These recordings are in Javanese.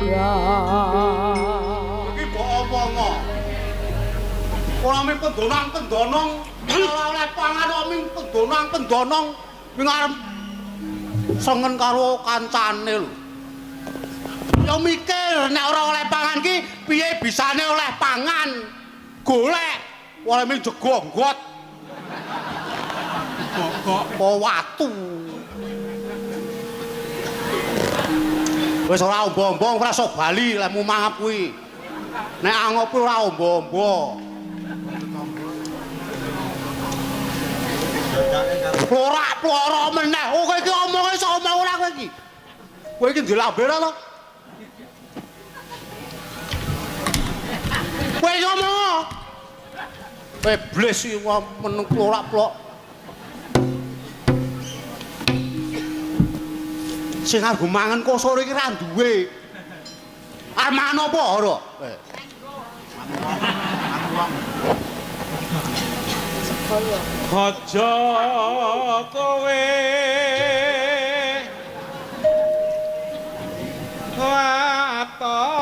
Iki mbok omong. Ora mung pendonang-pendonong ora oleh pangan ora mung pendonang-pendonong ning arep sengen karo kancane lho. Ya mikir nek ora oleh pangan ki piye bisane oleh pangan. Golek ora mung jegonggot. Po watu. Wis ora ombo-ombo ora sok bali lemu mangap kuwi. Nek angop ora ombo-ombo. Plorak-ploro meneh. Oh kowe iki omonge iso omong ora kowe iki. Kowe iki dilambe ora to? Kowe iki omong. Iblis iki meneng plorak-plok. Sing arep mangan kok sore iki ra duwe. Arep mangan apa ora? Aja kowe waton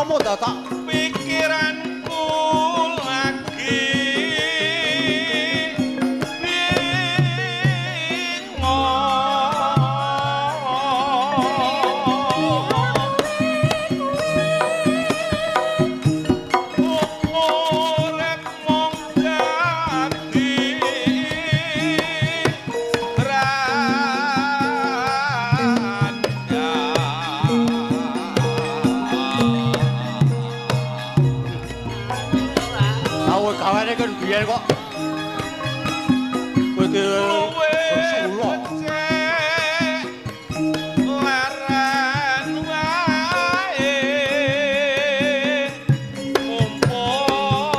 apa dadak pikiranku lagi gawane kan biyen kok kowe iki bersulo laran wae urip numpuk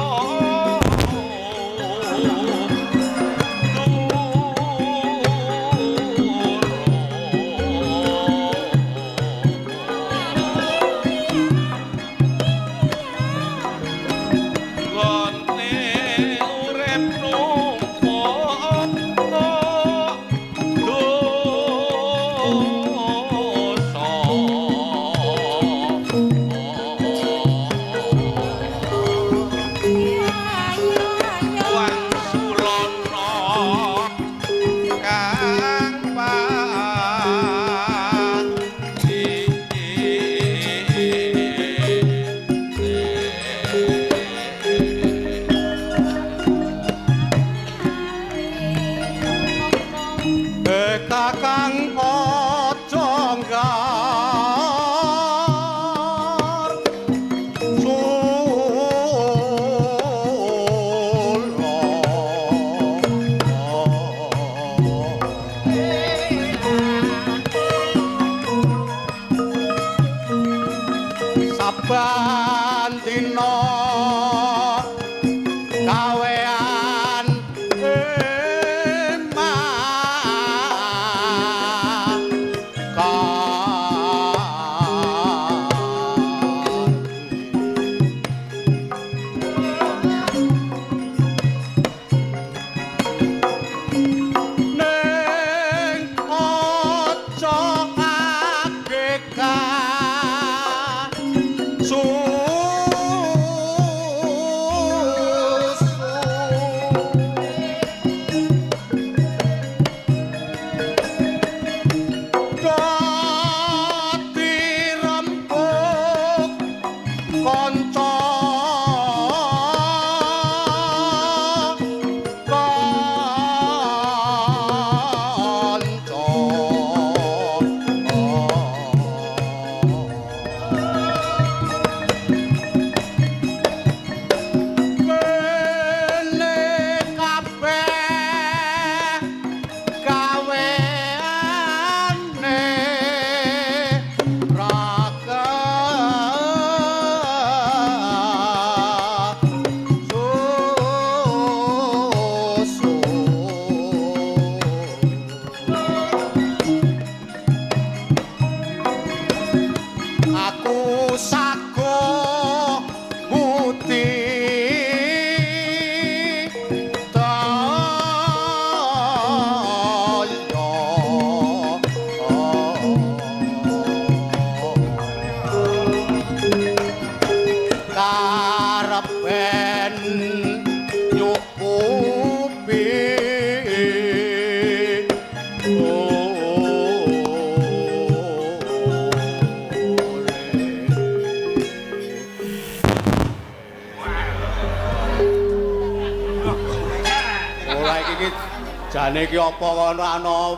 Wah iki jane iki apa kono ana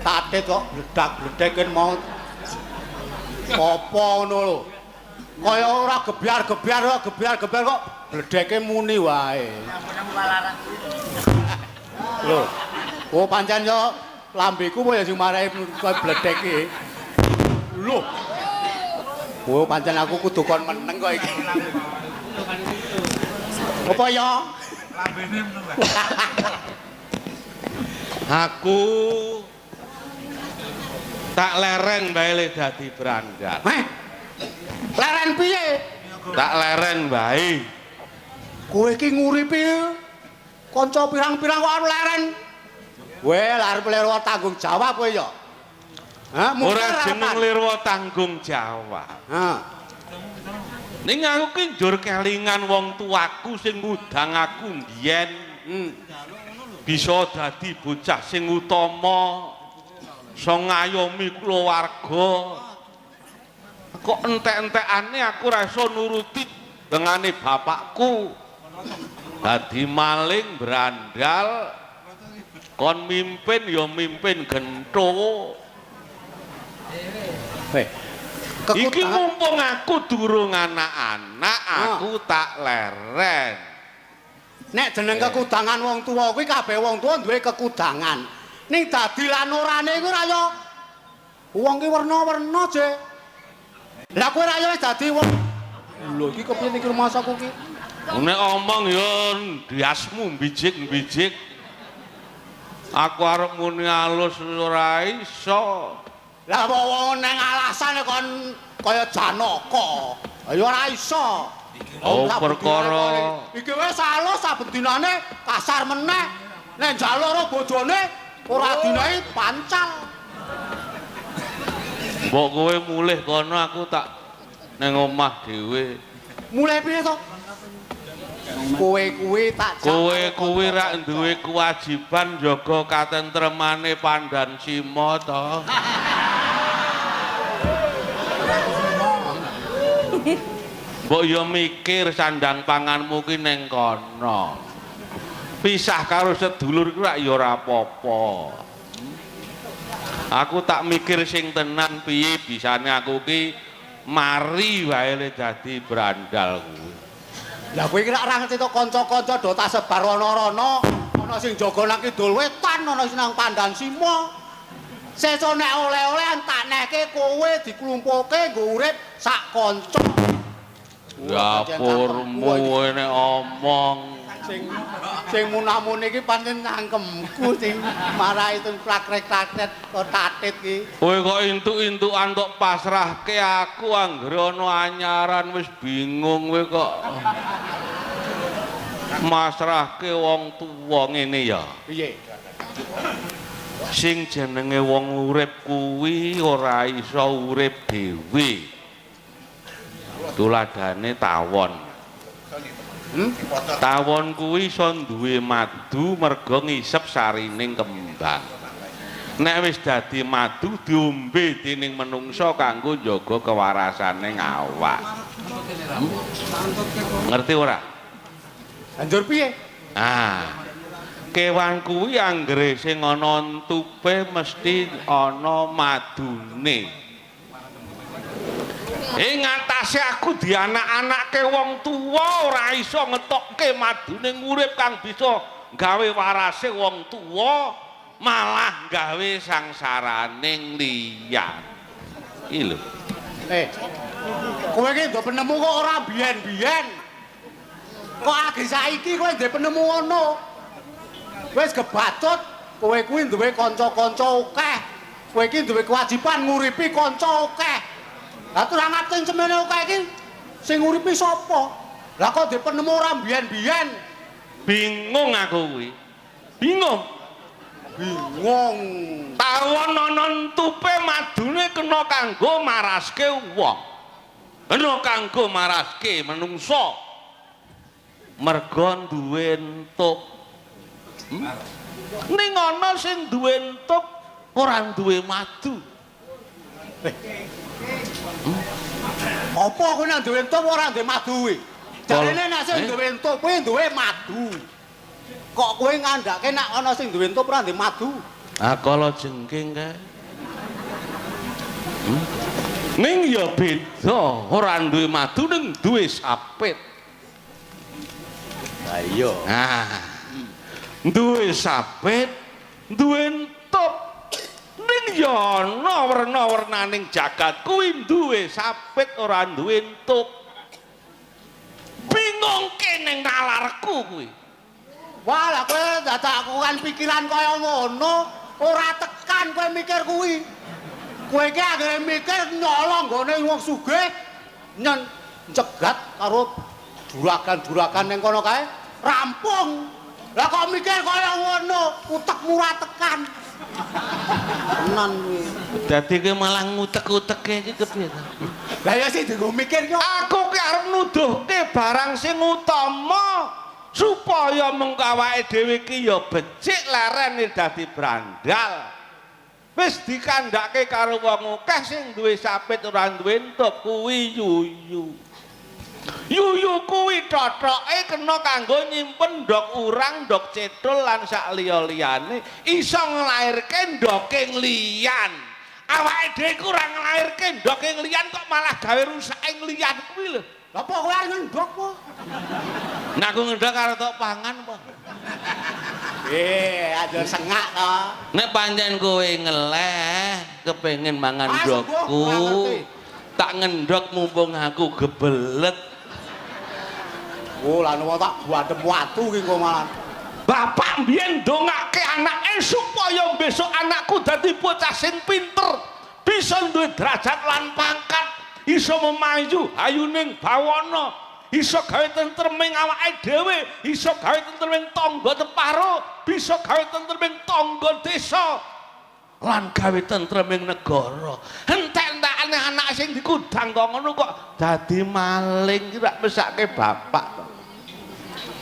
tatit kok bledak-bledekin mau apa ngono lho. Kaya ora gebyar kok bledeke muni wae. Lho. Oh pancen yo lambeku kok ya sing marahi koyo bledek iki. Lho. Oh pancen aku kudu kon meneng kok iki. Apa ya? Lambene meneng. Aku tak lereng bae le dadi brandal. Leren piye? Tak leren bae. Kowe iki nguripi kanca pirang-pirang kok anu leren. Kowe arep lirwa tanggung jawab kowe ya. Hah, ora jeneng lirwa tanggung jawab. Heeh. Ning aku ki njur kelingan wong tuaku sing ngudang aku mbiyen. Bisa dadi bocah sing utama, iso ngayomi keluarga. Kok entek-entekane aku ora iso nuruti dengane bapakku. Dadi maling brandal, kon mimpin ya mimpin genthuk. Iki mumpung aku durung anak-anak, aku tak leren. Nek jeneng kekudangan wong tuwa kuwi kabeh wong tuwa duwe kekudangan. Ning dadi lan orane iku ora ya wong ki werna-werna, Je. Lah kowe ora ya wis dadi wong. Lho iki kepiye iki rumasaku ki? Nek omong ya ndiasmu mbijik-mbijik. Aku arep muni alus ora iso. Lah wong nang alasane kon kaya Janaka. Ya ora iso. Oh perkara iki wis alus saben dinane kasar meneh. Nek njaluk karo bojone ora dinae pancal. Mbok kowe mulih kono aku tak ning omah dhewe. Mulih piye to? Kowe kuwi tak Kowe kuwi rak duwe kewajiban jaga katentremane Pandan Sima to. Mbok yo mikir sandang panganmu ki ning kono. Pisah karo sedulur ku rak ya ora apa-apa. Aku tak mikir sing tenan piye bisane aku ki mari wae le dadi brandal kuwi. Lah kowe iki rak ora ngerti to kanca-kanca do tak sebar ana-ana, ana sing jaga nang Kidul Wetan, ana sing nang Pandan Sima. Sesuk nek oleh-olehan tak nehke kowe diklumpuke nggo urip sak kanca. Dapurmu nek omong sing munah-muni iki pancen cangkemku sing marahi teng plakrek-plakrek kok tatit iki. Kowe kok entuk-entukan tok pasrahke aku anggere ana anyaran wis bingung kowe kok. Masrahke wong tuwa ngene ya. Piye? Sing jenenge wong urip kuwi ora iso urip dhewe. Tuladane tawon. Tawon kuwi iso duwe madu merga ngisep sarining kembang. Nek wis dadi madu diombe dening menungsa kanggo njaga kewarasane awak. Ngerti ora? Banjur piye? Kewan kuwi anggere sing ana entupe mesti ana madune. Ing ngatasé aku dianak-anakke wong tuwa ora iso ngetokke madune urip kang bisa gawe warase wong tuwa malah gawe sangsaraning liyan. Iki lho. Kowe iki ndok penemu kok ora biyen-biyen. Kok agi saiki kowe ndek penemu ngono. Wis kebatut kowe kuwi duwe kanca-kanca akeh. Kowe iki duwe kewajiban nguripi kanca akeh. Lah turang aten semene akeh iki sing nguripi sapa? Lah kok ndek penemu ora biyen-biyen. Bingung aku kuwi. Bingung. Tawon ana entupe madune kena kanggo maraske wong. Kena kanggo maraske menungsa. Merga duwe entuk. Ning ana sing duwe entuk ora duwe madu. Apa kowe nek duwe entuk ora duwe madu kuwi? Jarene nek sing duwe entuk kuwi duwe madu. Kok kowe ngandhake nek ana sing duwe entup ora ndek madu? Ah kala jengking kae. Ning ya beda, ora duwe madu ning duwe sapit. Lah iya. Nah. Duwe sapit, duwe entup. Ning ya ana werna-wernaning jagat kuwi duwe sapit ora duwe entup. Bingung kene nalarku kuwi. Wah, lah kowe dadak aku kan pikiran kaya ngono, ora tekan kowe mikir kuwi. Kowe iki anggere mikir nyolong nggone wong sugih nyen cegat karo juragan-juragan ning kono kae rampung. Lah kok mikir kaya ngono, utekmu ora tekan. Tenan kuwi. Dadi kowe malah ngutek-uteke iki kepiye to? Lah ya sing dienggo mikir ki Aku ki arep nuduhke barang sing utama supaya mengko awake dhewe ki ya becik lerene dadi brandal. Wis dikandhake karo wong akeh sing duwe sapit ora duwe entup kuwi yuyu. Yuyu kuwi thothoke kena kanggo nyimpen ndok urang, ndok cethul lan sak liya-liyane iso nglairke ndoking liyan. Awake dhewe ku ora nglairke ndoking liyan kok malah gawe rusake liyan kuwi lho. Lah apa kowe arep ngendhok po? Nek aku ngendhok karo tok pangan apa? Aja sengak to. Nek pancen kowe ngeleh kepengin mangan ndokku, tak ngendhok mumpung aku gebelet. Oh, lan wong tak buadem watu ki kok malah. Bapak mbiyen ndongake anake supaya besok anakku dadi bocah sing pinter, bisa duwe derajat lan pangkat, iso memayu ayuning bawana, iso gawe tentreming awake dhewe, iso gawe tentreming tangga teparo, bisa gawe tentreming tangga desa lan gawe tentreming negara. Entek-entekane anak sing dikudang kok ngono kok dadi maling ki rak mesake bapak.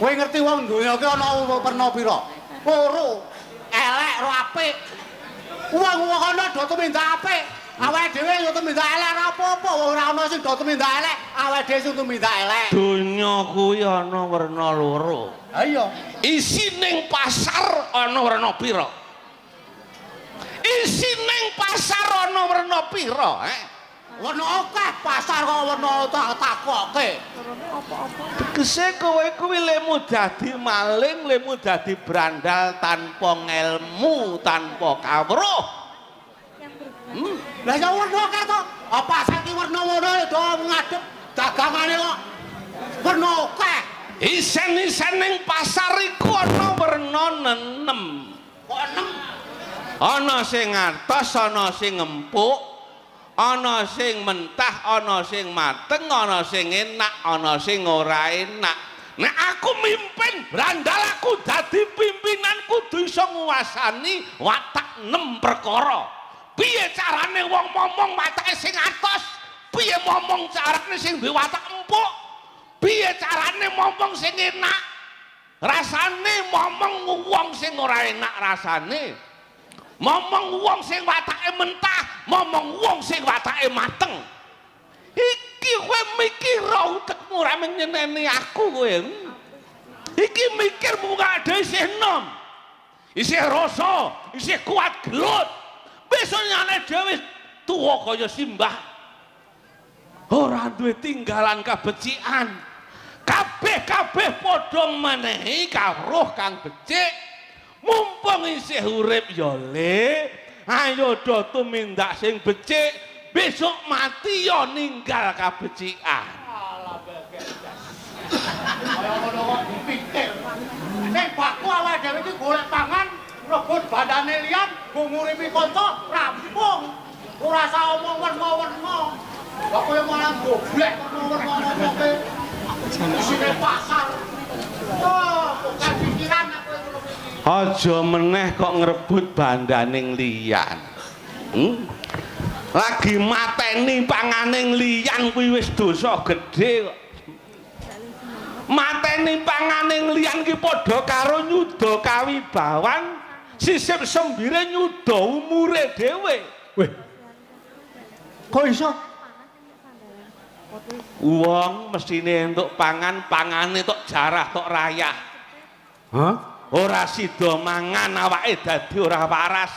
Kowe ngerti wong donya ki ana werna pira? Loro. Elek ro apik. Wong ana do tumindak apik. Awake dhewe yo tumindak elek ora apa-apa, ora ana sing do tumindak elek, awake dhewe sing tumindak elek. Donya kuwi ana werna loro. Ha iya. Isi ning pasar ana werna pira? Isi ning pasar ana werna pira, Werna akeh pasar kok werna tak takokke. Tegese kowe kuwi lemu dadi maling, lemu dadi brandal tanpa ngelmu, tanpa kawruh. Lah ya werna akeh to. Apa saiki werna ngono do ngadep dagangane kok werna akeh. Isen-isen ning pasar iku ana werna 6. Kok 6? Ana sing atos, ana sing empuk, ana sing mentah, ana sing mateng, ana sing enak, ana sing ora enak. Nek aku mimpin brandal, aku dadi pimpinan kudu iso nguwasani watak 6 perkara. Piye carane wong momong watake sing atos? Piye momong carane sing duwe watak empuk? Piye carane momong sing enak? Rasane momong wong sing ora enak rasane. Momong wong sing watake mentah, momong wong sing watake mateng. Iki kowe mikir utekmu ora nyeneni aku kowe. Iki mikir mung ade isih enom. Isih rasa, isih kuat gelut. Besok nyane dhewe tuwa kaya simbah. Ora duwe tinggalan kabecikan. Kabeh-kabeh padha menehi kawruh kang becik. Mumpung isih urip ya le, ayo do tumindak sing becik, besok mati ya ninggal kabecikan. Alah beges. Kaya ngono kok dipikir. Nek baku awake dhewe iki golek pangan, rebut bandane liyan, go nguripi kanca, rampung. Ora usah omong werna-werna. Lah kowe malah goblek werna-werna isine pasar. Oh, bukan pikiran aku ngono iki. Aja meneh kok ngrebut bandaning liyan. Lagi mateni panganing liyan kuwi wis dosa gedhe kok. Mateni panganing liyan ki padha karo nyuda kawibawan, sisip sembire nyuda umure dhewe. Weh. Kok iso? Wong mestine entuk pangan, pangane tok jarah tok rayah. Hah? ora sida mangan awake dadi ora waras.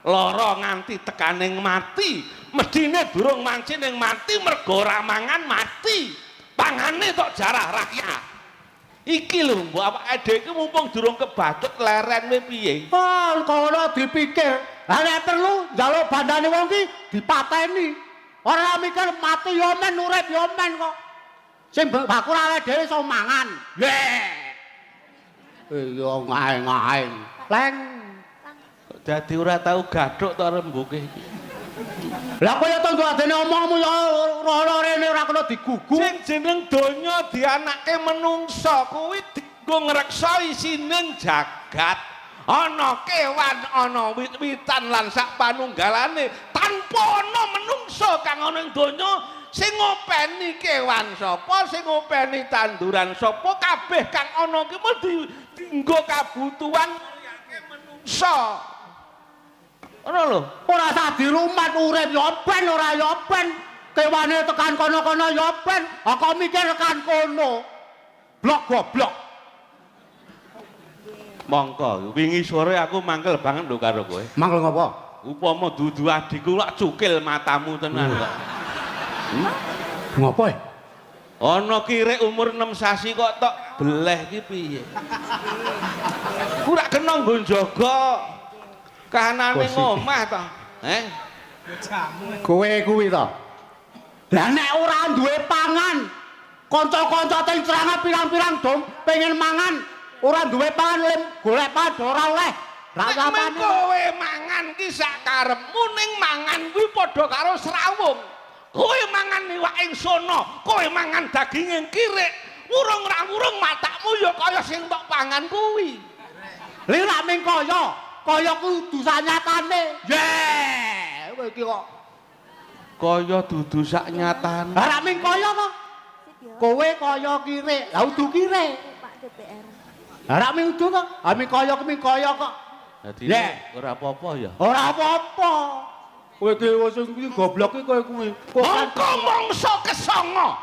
Lara nganti tekaning mati. Medine durung mancing ning mati mergo ora mangan mati. Pangane tok jarah rakyat. Iki lho mbok awake dhewe iki mumpung durung kebacut leren we piye? Oh, kono dipikir. Lah nek perlu njaluk bandane wong ki dipateni. Ora mikir mati yo men urip yo men kok. Sing bakur awake dhewe iso mangan. Yo ngae-ngae. Leng. Dadi ora tau gathuk to rembuke iki. Lah kaya to adene omongmu ya ora rene ora kena digugu. Sing jeneng donya dianake menungsa kuwi dienggo ngreksa isining jagat. Ana kewan, ana wit-witan lan sak panunggalane. Tanpa ana menungsa kang ana ing donya sing ngopeni kewan sapa, sing ngopeni tanduran sapa, kabeh kang ana ki mung dienggo kabutuhan menungsa. Ono lho, ora sak dirumat urip ya ben ora ya ben. Kewane tekan kono-kono ya ben. Kok mikir tekan kono. Blok goblok. Mongko, wingi sore aku mangkel banget lho karo kowe. Mangkel ngopo? Upama dudu adikku lak cukil matamu tenan kok. Ngopo? Ana kirek umur 6 sasi kok tok beleh iki piye? Ku rak kena nggo njaga kahanane omah to. Kowe kuwi to. Lah nek ora duwe pangan, kanca-kanca teng cerangan pirang-pirang dom pengen mangan, ora duwe pangan lim golek padha ora oleh. Nek kowe mangan ki sak karepmu ning mangan kuwi padha karo srawung. Kowe mangan iwak ing sono, kowe mangan daging ing kirek. Wurung-wurung matakmu ya kaya sing tok pangan kuwi. Lha nek ming kaya kudu sanyatane. Kowe iki kok kaya dudu sak nyatane. Ora ming kaya to. Kowe kaya kirek, lha udu kirek. Pak DPR. Ora ming udu to. Ming kaya kok. Dadi ora apa-apa ya. Ora apa-apa. Kowe dhewe sing kuwi goblok iki kowe kuwi. Mongko mangsa kesanga.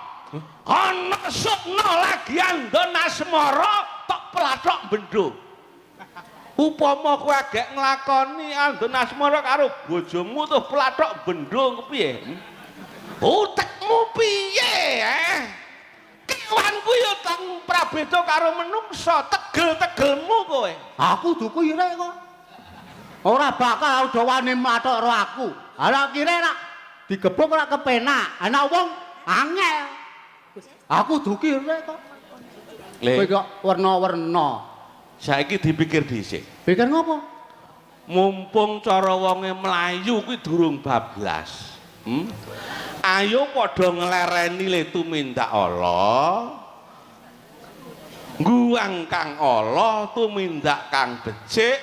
Ana sukna lagi andon asmara tok plathok bendho. Upama kowe agek nglakoni andon asmara karo bojomu tuh plathok bendho kepiye? Utekmu piye, Kewan kuwi ya tang prabeda karo menungsa, tegel-tegelmu kowe. Aku duku irek kok. Ora bakal udah wani matok karo aku. Ala kira nak digebuk ora kepenak. Ana wong angel. Aku duki irek kok. Kowe kok warna-warna. Saiki dipikir dhisik. Pikir ngopo? Mumpung cara wonge mlayu kuwi durung bablas. Ayo padha nglereni le tumindak Allah. Guang kang Allah tumindak kang becik.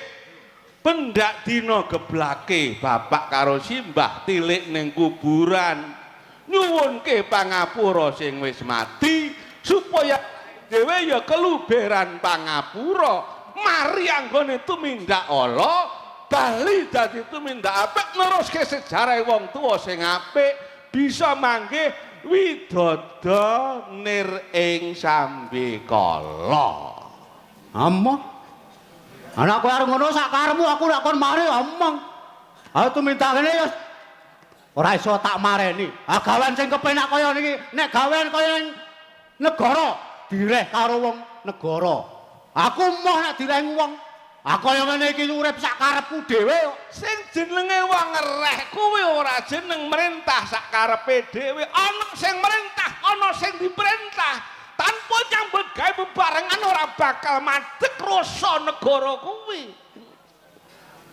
Pendak dina geblake bapak karo simbah tilik ning kuburan. Nyuwunke pangapura sing wis mati supaya dhewe ya keluberan pangapura. Mari anggone tumindak Allah bali dadi tumindak apik neruske sejarah wong tuwa sing apik bisa manggih widodha nir ing sambikala. Among. Anakku arep ngono sak karepmu aku nek kon mari omong. Aku tumindak kene ya ora iso tak mareni. Gawean sing kepenak kaya niki nek gawean kaya negara direh karo wong negara. Aku moh nek direh wong. Aku kaya ngene iki urip sak karepku dhewe kok. Sing jenenge wong ngereh kuwi ora jeneng merintah sak karepe dhewe. Ana sing merintah, ana sing diperintah. Tanpa nyambut gawe bebarengan ora bakal madheg rasa negara kuwi.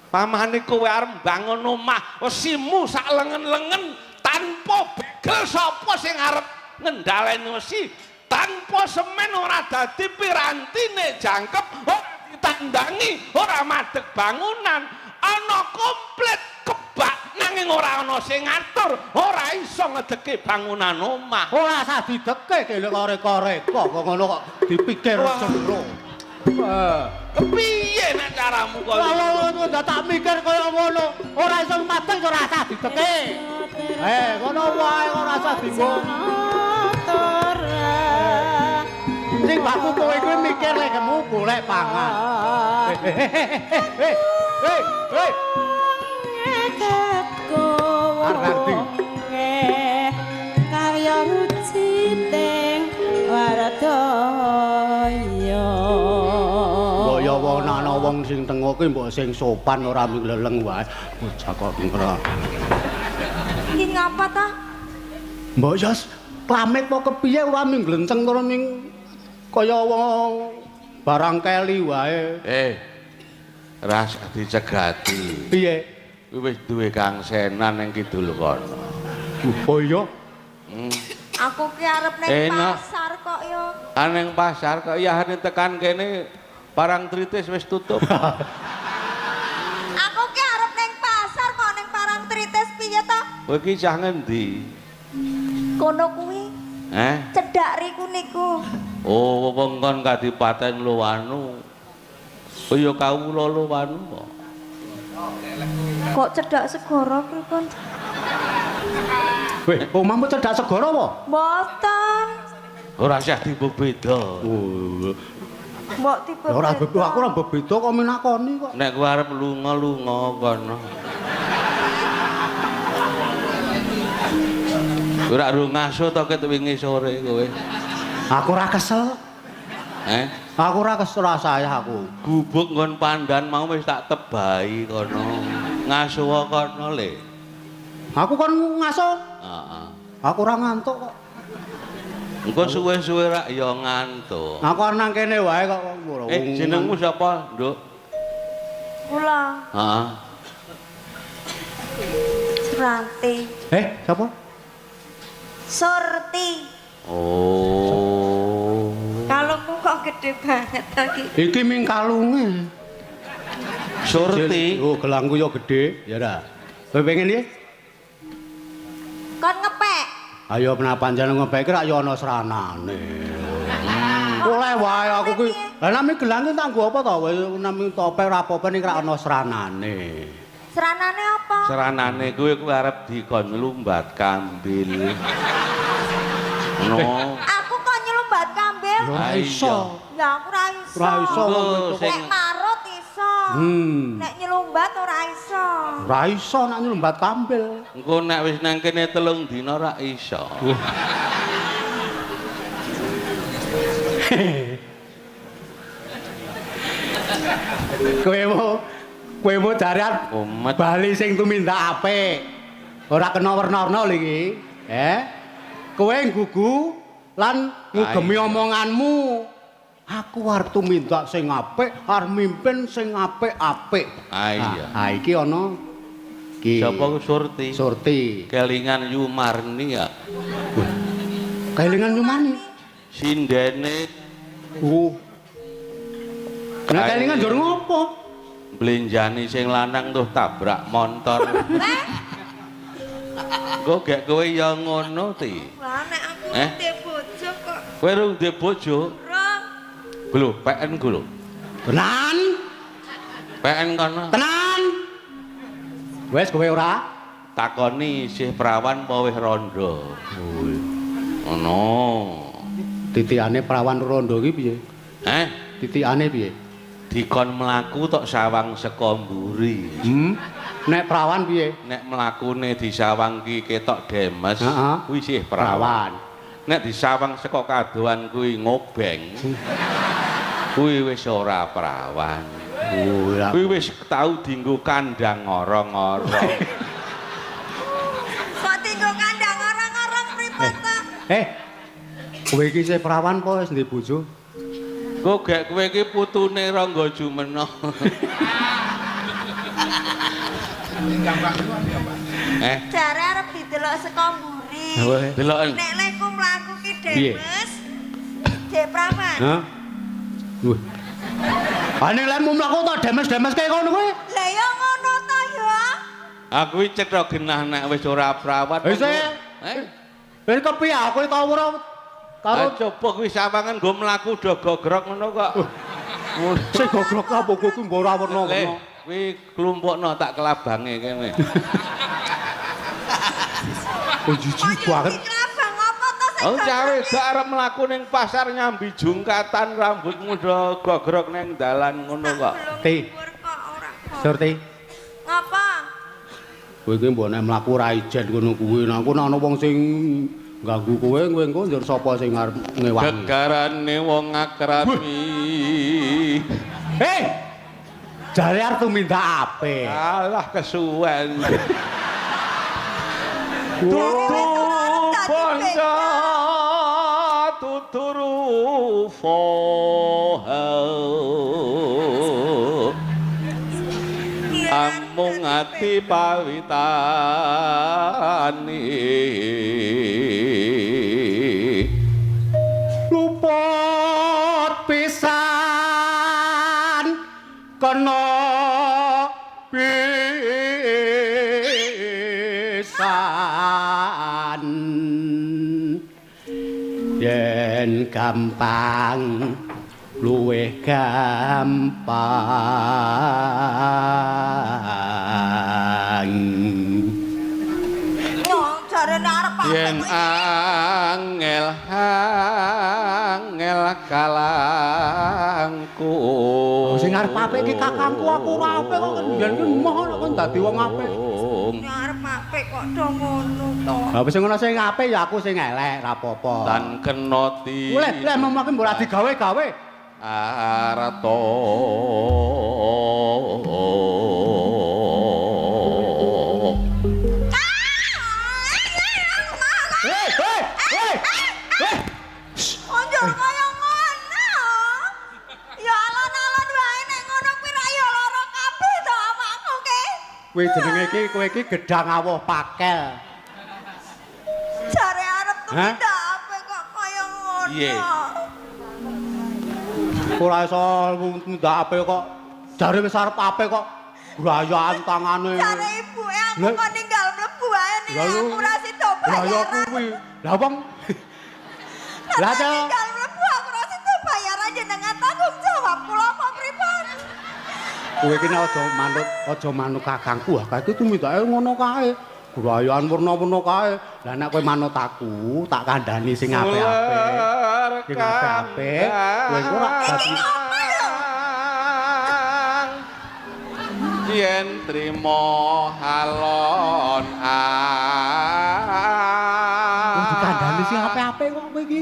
Pamane kowe arep mbangun omah, wesimu sak lengen-lengen tanpa begel sapa sing arep ngendhaleni wesi. Tanpa semen ora dadi pirantine jangkep, ora ditandangi, ora madeg bangunan, ana komplit kebak nanging ora ana sing ngatur, ora iso ngedeke bangunan omah. Ora usah dideke kelek korek-korek kok ngono kok dipikir jero. Kepiye nek caramu kok? Lha ndak tak mikir kaya ngono. Ora iso madeg ora usah dideke. Ngono wae ora usah bingung. Sing baku kowe kuwi mikir lek kemu golek pangan. Hei. Arti. Kaya ruciting waradaya. Ya wong ana wong sing tengok kuwi mbok sing sopan ora mileleng wae. Bocah kok ngera. Iki ngapa ta? Mbok ya pamit apa kepiye ora minglenceng to ning kaya wong barang keli wae. Ras dicegati. Piye? Kuwi wis duwe Kang Senan ning kidul kono. Oh iya. Aku ki arep ning pasar kok ya. Ning pasar kok ya tekan kene barang tritis wis tutup. Aku ki arep ning pasar kok ning parang tritis piye to? Kowe iki cah ngendi? Kono kuwi. Cedhak riku niku. Oh, wewengkon Kadipaten Luwanu. Kaya kawula Luwanu kok. Kok cedhak segara pripun? Weh, omahmu cedhak segara apa? Mboten. Ora usah dibeda. Oh. Mbok tipe. Ora beda, aku ora beda kok minakoni kok. Nek kowe arep lunga-lunga kono. Ora ngaso to ket wingi sore kowe. Aku ora kesel. Aku ora kesel saya aku. Gubuk nggon pandan mau wis tak tebahi kono. Ngaso kono le. Aku kon ngaso. Heeh. Aku ora ngantuk kok. Engko suwe-suwe rak ya ngantuk. Aku arep nang kene wae kok. Jenengmu sapa, Nduk? Kula. Heeh. Surti. Sapa? Surti. Oh. Kalungku kok gede banget lagi. Iki ming kalunge. Surti. Oh, gelangku yo gede, ya ora. Kowe pengen iki? Kon ngepek. Ayo menapa panjenengan ngepek rak yo ana sranane. Oleh wae aku kuwi. Lah nami gelang ki tak nggo apa to? Nami topeng ora apa-apa ning rak ana sranane. Seranane apa? Seranane kuwi arep dikon lumbat kambil. No. Aku kok nyelumbat kambil? Ora iso. Ya aku ora iso. Ora iso. Nek marut iso. Nek nyelumbat ora iso. Ora iso nek nyelumbat kambil. Engko nek wis nang kene 3 dina ora iso. Kowe mau jarian Bali sing tumindak apik. Ora kena werna-werna lho iki. Kowe nggugu lan ngugemi omonganmu. Aku arep tumindak sing apik, arep mimpin sing apik-apik. Iya. Ha iki ana iki. Sapa ku Surti? Surti. Kelingan Yumarni ya. Kelingan Yumarni. Sindene. Nek kelingan njur ngopo? Blenjani sing lanang tuh tabrak motor. Kok gak kowe ya ngono ti? Lah nek aku ndek bojo kok. Kowe rung ndek bojo? Rong. Lho, PN ku lho. Tenan? PN kono. Tenan. Wes kowe ora Takoni isih perawan apa wis rondo? Ngono. Titikane perawan rondo ki piye? Titikane piye? Dikon mlaku tok sawang saka mburi. Nek perawan piye? Nek mlakune disawang ki ketok demes, kuwi isih perawan. Nek disawang saka kadohan kuwi ngobeng. Kuwi wis ora perawan. Kuwi wis tau dienggo kandang ngorong-ngorong. Kok dienggo kandang ngorong-ngorong pripun to? Kowe iki isih perawan apa wis ndek bojo? Kok gek kowe iki putune Rangga Jumena. Jare arep didelok saka mburi. Deloken. Nek leku mlaku ki demes. Dek prawan. Hah? Wah. Ane lemu mlaku to demes-demes kaya ngono kowe? Lah ya ngono to ya. Aku iki cetha genah nek wis ora prawat. Wis kepiye aku tau ora karo coba kuwi sawangan nggo mlaku do gogrok ngono kok. Sing gogrok apa kuwi nggo ora werna-werna. Kuwi klumpukno tak kelabange kene. Oh jijik banget. Kelabang apa to Oh cawe gak arep mlaku ning pasar nyambi jungkatan rambut muda gogrok ning dalan ngono kok. Ti. Surti. Ngapa? Kowe iki mbok nek mlaku ra ijen ngono kuwi. Nah, aku ana wong sing ganggu kowe engko njur sapa sing arep ngewangi. Gegarane wong akrabi. Hei. Jare arep tumindak ape? Alah kesuwen. Tutu Bondo tuturu fohel amung ati pawitani Luput pisan kena pisan yen gampang luwih gampang Wong jarene arep apa? yen angel kalangku sing arep apik iki kakangku aku ora apik kok mbiyen ki emoh kok dadi wong apik Arep apik kok do ngono to. ha wis ngono sing apik ya aku sing elek ra apa-apa tan kenoti leh memakin bola digawe-gawe arto Ojo kaya ngono. Ya alon-alon wae nek ngono kuwi ra ya lara kabeh to awakku ki. kowe jenenge iki kowe iki gedang awuh pakel Jare arep Hah? tumindak apik kok kaya ngono. Piye? ora iso ndak apik kok jare wis arep apik kok grayan tangane Jare ibuke aku Lah- kok ninggal mlebu wae ning Lah yo- aku ora sida lah ya bayaran. kuwi lah wong lah Lah ta ninggal mlebu aku ora sida bayaran jenengan tanggung jawab kula apa pripun? kowe iki nek aja manut kakangku ah kae tumindake ngono kae grayan werna-werna kae lah nek kowe manut aku tak kandhani sing apik-apik sing apik kowe engko ora dadi yen trimo halon Wong dikandhani sing apik-apik kok kowe iki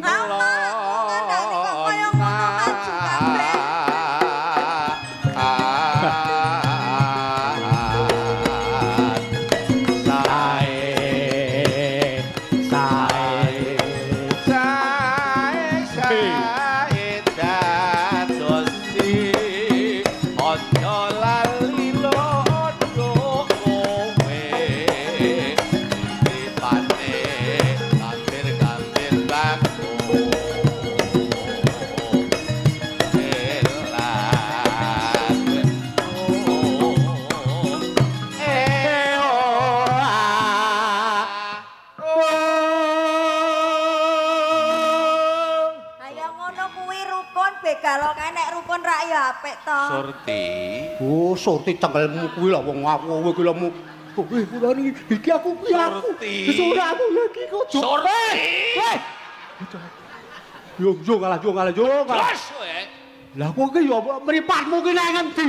Begalo kae nek rukun rak ya apik to. Surti. Oh, Surti cengkelmu kuwi lho wong aku kowe kuwi lho mu. Kowe purane iki aku kuwi aku. Wis ora aku lagi kok. Surti. Yo ngalah. Terus kowe. Lah kok iki yo mripatmu ki nek ngendi?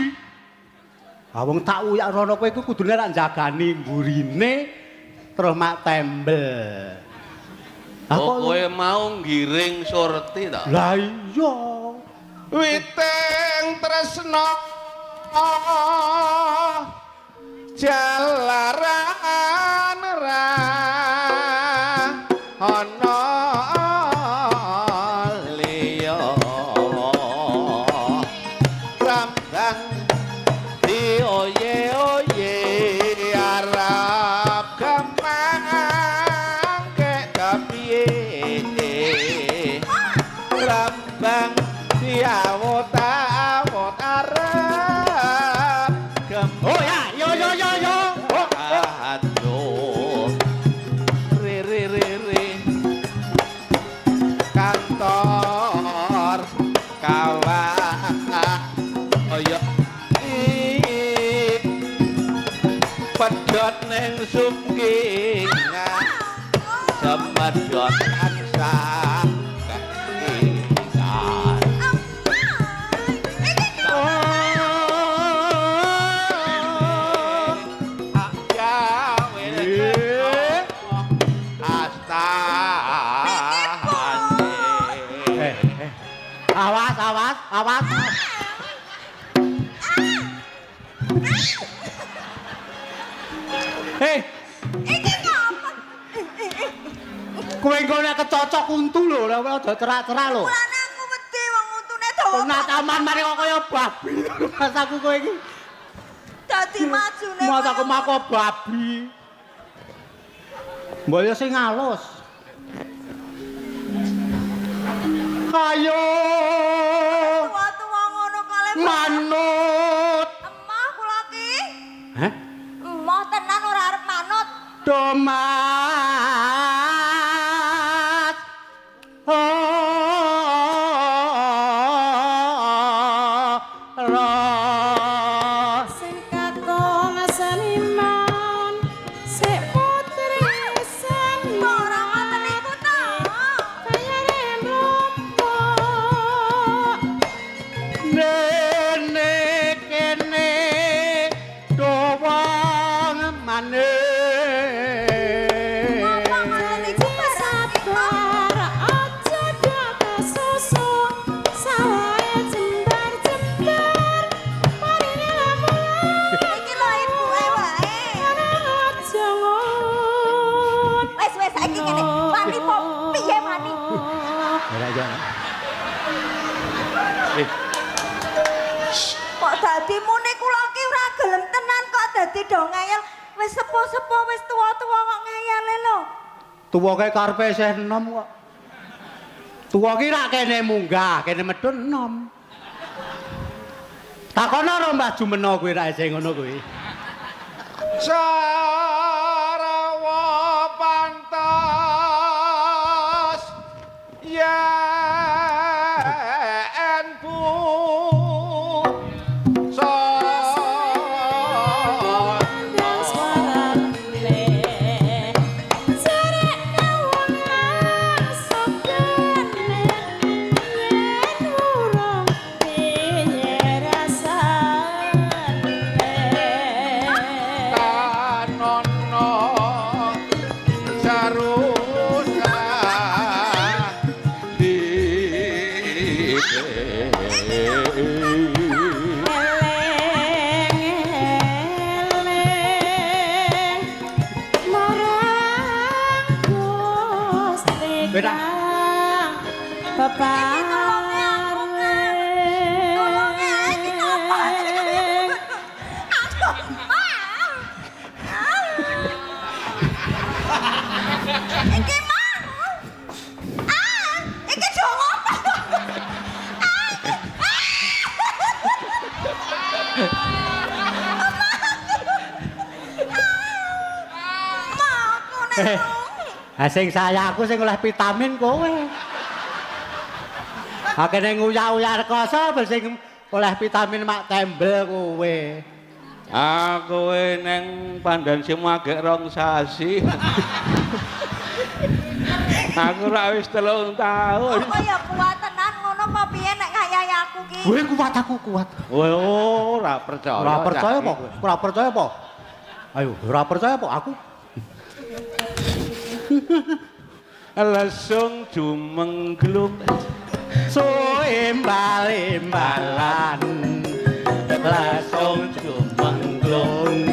Ah wong tak uyak rono kowe iku kudune rak jagani mburine terus mak tembel. Oh, kowe mau ngiring Surti to? Lah iya. Witing tresna jalaran ra ana liya rambang di oye arep kemang kek kepiye rambang awot arep Oh ya, yo. aduh re kantor kawah oyo pedhot ning sungkingan semedhot Awas, awas, awas. Hei, Iki ngapa? kowe engko nek kecocok untu lho, ora aja cerak-cerak lho. Mulane aku wedi wong untune dawa. Nah taman mari kok kaya babi. Mas aku kowe iki. Dadi majune. Mas aku mako babi. Mbok yo sing alus. Ayo. Tua-tua ngono kale. Manut. Emah kula ki. Hah? Emah tenan ora arep manut. Domas. Sing kakung seniman sik putri sing Ora ngoten iku ta. kaya rembuk Nene kene doang maneh. Ngapa ngoten iku sabar aja data susu sawae jembar-jembar parine lamun Iki lho ibuke wae. aja ngon Wes saiki ngene. Wani po piye wani? Ora ya. Kok dadi muni kula ki ora gelem tenan kok dadi do ngeyel. Wis sepo-sepo wis tua-tua kok ngeyele lho. Tuwa kae karepe isih enom kok. Tuwa ki rak kene munggah, kene medhun enom. Takono karo Mbah Jumena kuwi rak isih ngono kuwi. Sarawa pantas yen bu dan suarane cerek kawungan sokene yen urung piye rasane tanono sarusa eleng-eleng marang Gusti Beda. Kang Tolongnya iki ngapa? Aduh. Iki mah. Iki jo ngopo? Mah aku nek. Ha sing sayaku sing oleh vitamin kowe. Akene nguyah-uyah rekoso sing oleh vitamin mak tembel kowe. Aku neng pandan semagek rong sasi. Aku ra wis 3 tahun. Apa ya kuat tenan ngono apa piye nek ngayahi aku ki? Kowe kuat aku kuat. Ora percaya. Ora percaya apa? Ora percaya apa? Ayo, ora percaya apa aku? Langsung jumengglung Soembal-embalan langsung jumengglung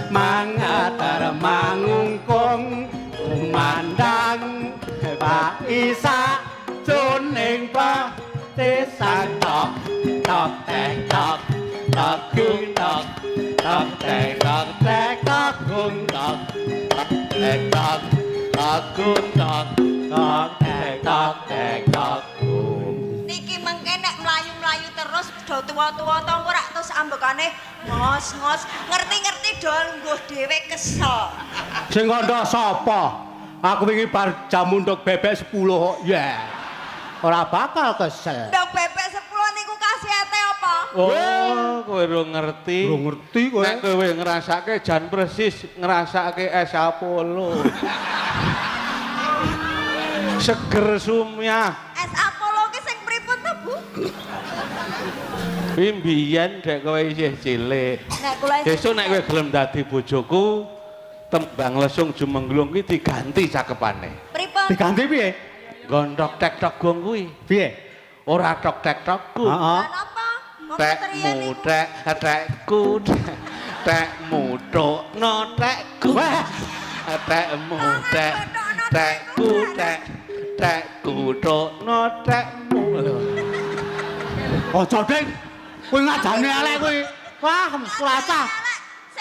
mangatar mangungkung kumandang Pak Isa juning Pak Tesan tok tok tek tok tok gung tok tok tek tok tek tok gung tok tok tek tok tok gung tok tok tek tok tek tok gung. Niki mengke nek mlayu-mlayu terus do tuwa-tuwa to ora terus ambekane ngos-ngos ngerti-ngerti do lungguh dhewe kesel. Sing kandha sapa? Aku wingi bar jam untuk bebek 10 kok. Ya. Ora bakal kesel. Ndok bebek 10 niku kasihate apa? Oh, kowe ora ngerti. Ora ngerti kowe. Nek kowe ngrasake jan persis ngrasake es Apollo. Seger sumyah. Es Apollo ki sing pripun to, Bu? Kuwi mbiyen dek kowe isih cilik. Nek kula Sesuk nek kowe gelem dadi bojoku, tembang lesung jumenglung kuwi diganti cakepane. pripun? Diganti piye? Gondok tek-tok gong kuwi. Piye? Ora tok tek-tokku. Heeh. Lah napa? Wong Tekmu keterian niku. tekku tekmu tokno tekku. Tekmu tekku tekku tokno tekmu. Aja, Ding. Kowe ngajane elek kuwi. Wah, Selasa.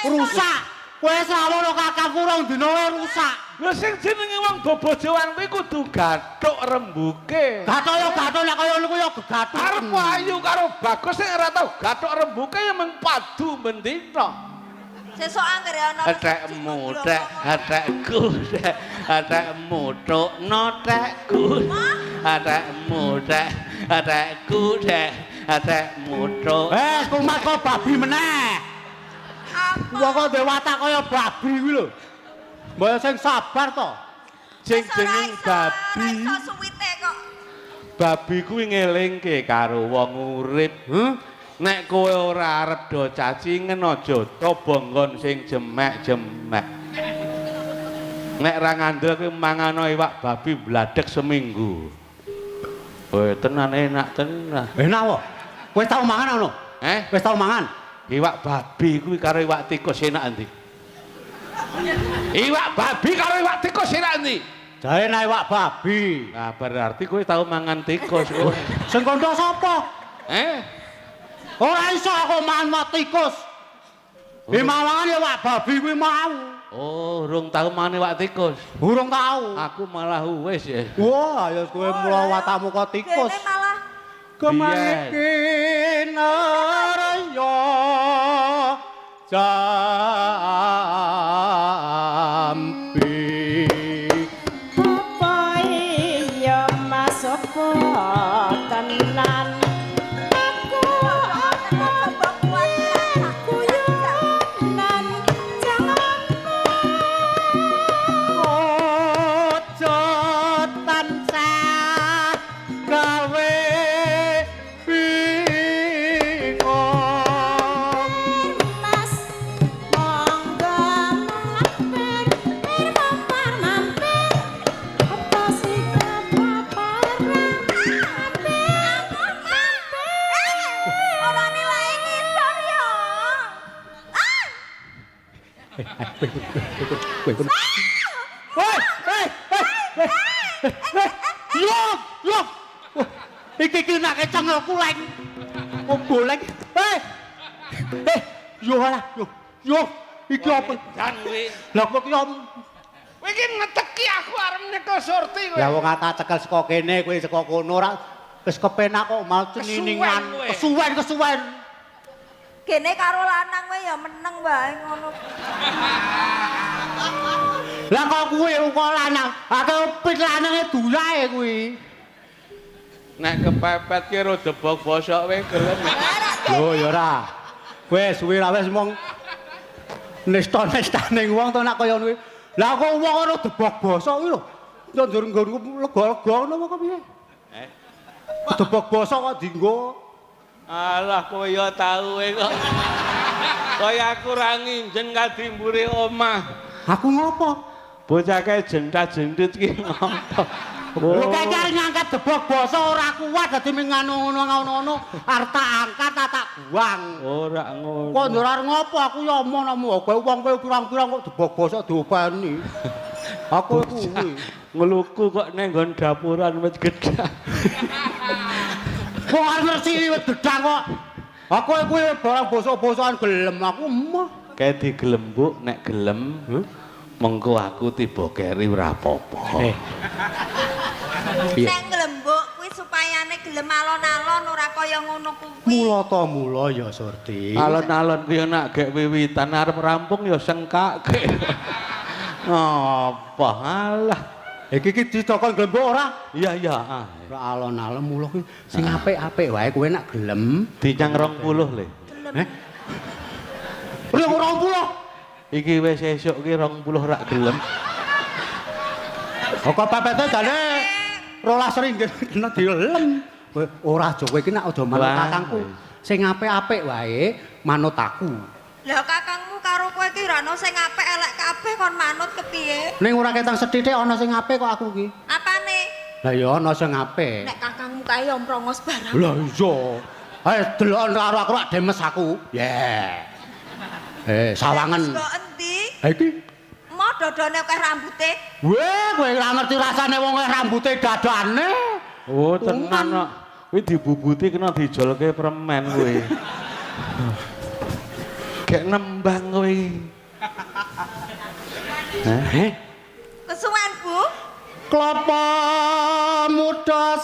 Rusak. Kowe sawono kakangku rong dina wae rusak. Lha sing jenenge wong bobojoan kuwi kudu gathuk rembuke. Gathuk ya gathuk nek kaya niku ya gegathuk. Arep ayu karo Bagus sing ora tau gathuk rembuke ya mung padu mendina. Sesuk anggere ana Tekmu tekku tekmu tokno tekku. Tekmu tekku tekmu tok. Kumat kok babi meneh. Wong kok duwe watak kaya babi kuwi lho. Mbok sing sabar to. Sing jeneng babi. Iso suwite kok. Babi kuwi ngelingke karo wong urip. Nek kowe ora arep do cacingen aja coba nggon sing jemek-jemek. Nek ra ngandel kuwi mangano iwak babi bladek seminggu. Tenan enak tenan. Enak kok. Kowe tau mangan ono? Wis tau mangan? Iwak babi kuwi karo iwak tikus enak endi? Iwak babi karo iwak tikus enak endi? Jare nek iwak babi. Nah, berarti kowe tau mangan tikus kowe. Sing kandha sapa? Ora iso aku mangan iwak tikus. Mangan iwak babi kuwi mau. Oh, urung tau mangan iwak tikus. Urung tau. Aku malah wis ya. Wah, ya kowe mula watakmu kok tikus. Kene malah Kemangkin arya jampi. Apa iya masuk tenan. Aku apa guyonan jangan Ojo tansah gawe bingung. Mas monggo mampir mampir apa sikap paparang ora nilai ngisor ya. Loh, loh. Iki nak keceng aku leng. Oh, boleng. Yo lah, yo. Iki apa? Dan kuwi. Lah kok ki om. Kowe iki ngeteki aku arep nyekel sorti kowe. Lah wong kata cekel saka kene kowe saka kono ora wis kepenak kok mal ceniningan. Kesuwen. Kene karo lanang wae ya meneng wae ngono. Lah kok kuwi kok lanang, akeh pit lanange dulae kuwi. Nek kepepet ki ro debok bosok kowe gelem. Lho ya ora. Wis suwi ra wis mong nesta-nestane wong to nek kaya ngono. Lah kok wong ora debok bosok kuwi lho. Njur nggonku lega-lega ngono kok piye? Debok bosok kok dienggo. Alah kowe ya tau kok. Kaya aku ra nginjen kadi mburi omah. Aku ngopo? Bocah kae jentat-jentit ki ngopo? Lho kaya ngangkat debok bosok ora kuat dadi ming ngono-ngono arep tak angkat tak buang. Ora ngono. Kok njur arep ngopo aku ya omong kowe wong kowe pirang-pirang kok debok bosok diopeni. Aku kuwi. Ngeluku kok neng nggon dapuran wit gedang. Wong arep ngersi wit gedang kok. Aku kuwi barang bosok-bosokan gelem aku emoh. Kae digelembuk nek gelem. Mengko aku tiba keri ora apa-apa. Nek nglembuk kuwi supayane gelem alon-alon ora kaya ngono kuwi. Mula ta mula ya Surti. Alon-alon kuwi nak gek wiwitan arep rampung ya sengkake. Apa alah. Iki dicokon glembok ora? Iya. Ora alon-alon mula kuwi sing apik-apik wae kowe nek gelem. Dinyang 20 le. Heh. Ora 20. Iki wis esuk ki 20 rak gelem. Kok pepete jane ringgit kena dilem. Kowe ora aja kowe iki nek aja manut Wah. kakangku. Sing apik-apik wae manut aku. Lah kakangmu karo kowe iki ra ono sing apik elek kabeh kon manut kepiye? Ning ora ketang sethithik ana sing apik kok aku iki. Apane? Lah ya ana sing apik. Nek kakangmu kae yo mrongos barang. Lah iya. Ayo deloken karo aku rak demes aku. Yeah. Sawangan. Kok endi? Ha iki. Mau dodone akeh rambute. Weh, kowe ora ngerti rasane wong rambute dadane. Oh, tenan kok. Kuwi dibubuti kena dijolke permen kowe. Gek nembang kowe iki. Heh? Kesuwen, Bu? Klapa muda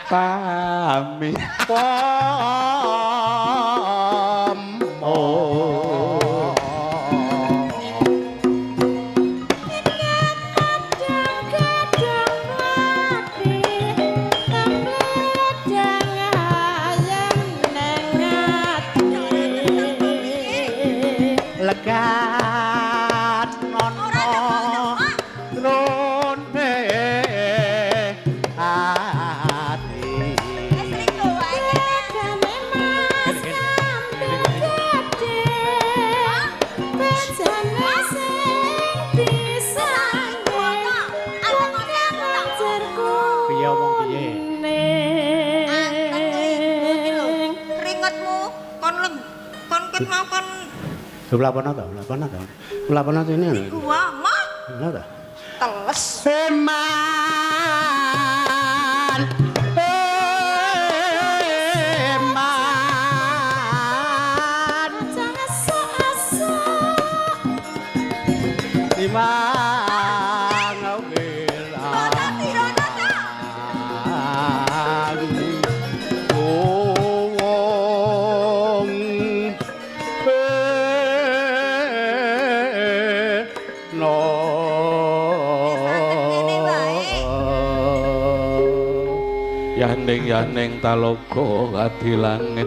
Pami. legat nono nune ati piye omong piye Keringetmu kon ket mau kon Lapana ta ini lho. gua mah Lha ta. teles. Eman. Eman. Timang wilang. Yaning talaga adi langit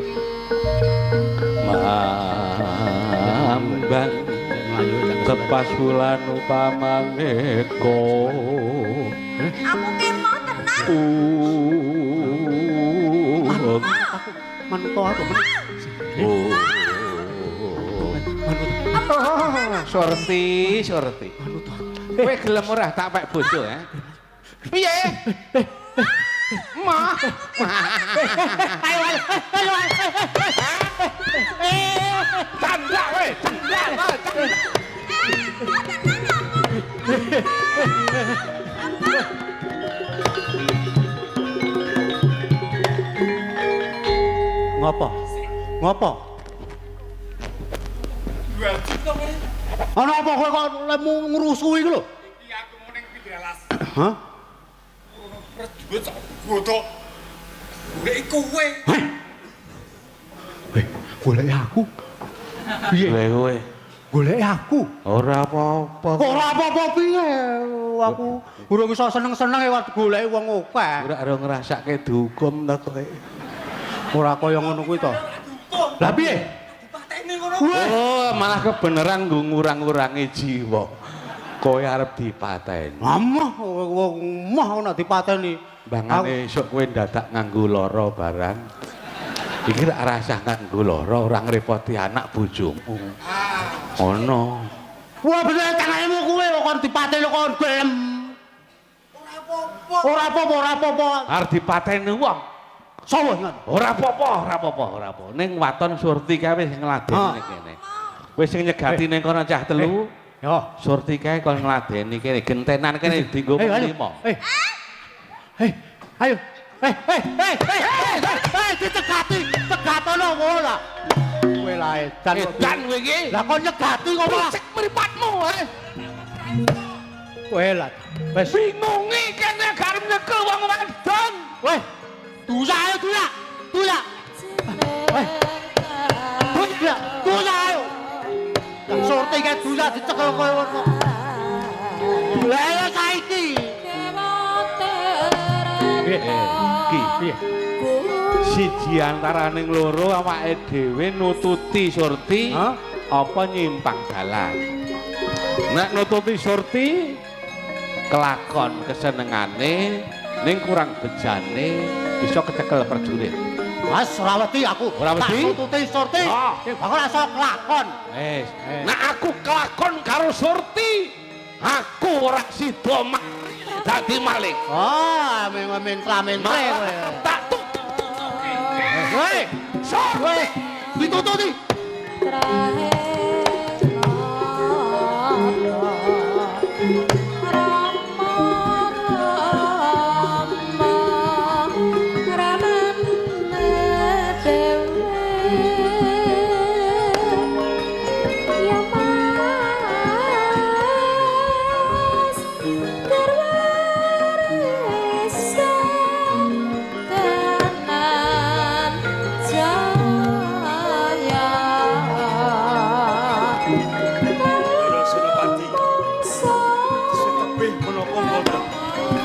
mambang tepas wulan upamangeka Aku ki mau tenan. Manut aku Sorti kowe gelem ora tak pek bojo ya piye Ma tanda kowe Ngopo? Ana apa kowe kok lemu ngrusu iki lho? Iki aku mending pindalas. Hah? Prajurit sak godhok. Golek kowe. Weh, golek aku. Piye? kowe Golek aku. ora apa-apa Ora apa-apa piye? Aku urung iso seneng-seneng lewat goleki wong akeh. ora ngrasake dihukum ta kowe Ora kaya ngono kuwi to. Lah piye? Dipateni ngono. oh malah kebeneran nggo ngurang-ngurangi jiwa kowe arep dipateni Amah wong mah ana dipateni. bangane esuk kowe dadak nganggo lara barang iki rak rasah nganggo lara ora ngrepoti anak bojomu ono Wah bener tanganmu kuwi kok kon dipateni kok gelem. Ora apa-apa. arep dipateni wong Sowo ngono. ora apa-apa ning waton Surti kae wis ngladeni kene wis sing nyegati ning kono cah telu Yo. Surti kae kon ngladeni kene gentenan kene dienggo limo Ayo. Tegatono ora. Kowe la edan kok. edan kowe iki Lah kon nyegati kok malah. cek mripatmu Kowe la. Wis bingungi kene garep nyekel wong wedon weh. Dusa ayo dusa. Weh. Dusa ayo. Lah sorte iki dusa dicekel kowe kok. Lah ya saiki. Piye? siji antaraning loro awake dhewe nututi Surti Hah? apa nyimpang dalan Nek nututi Surti kelakon kesenengane ning kurang bejane bisa kecekel prajurit. Mas ora wedi aku. Ora wedi? Tak nututi Surti. Sing bakal iso kelakon. Nek aku kelakon karo Surti, aku ora sida dadi maling. Oh, amin klamentre kowe. Tak tutup. Hei, Surti. Ditututi.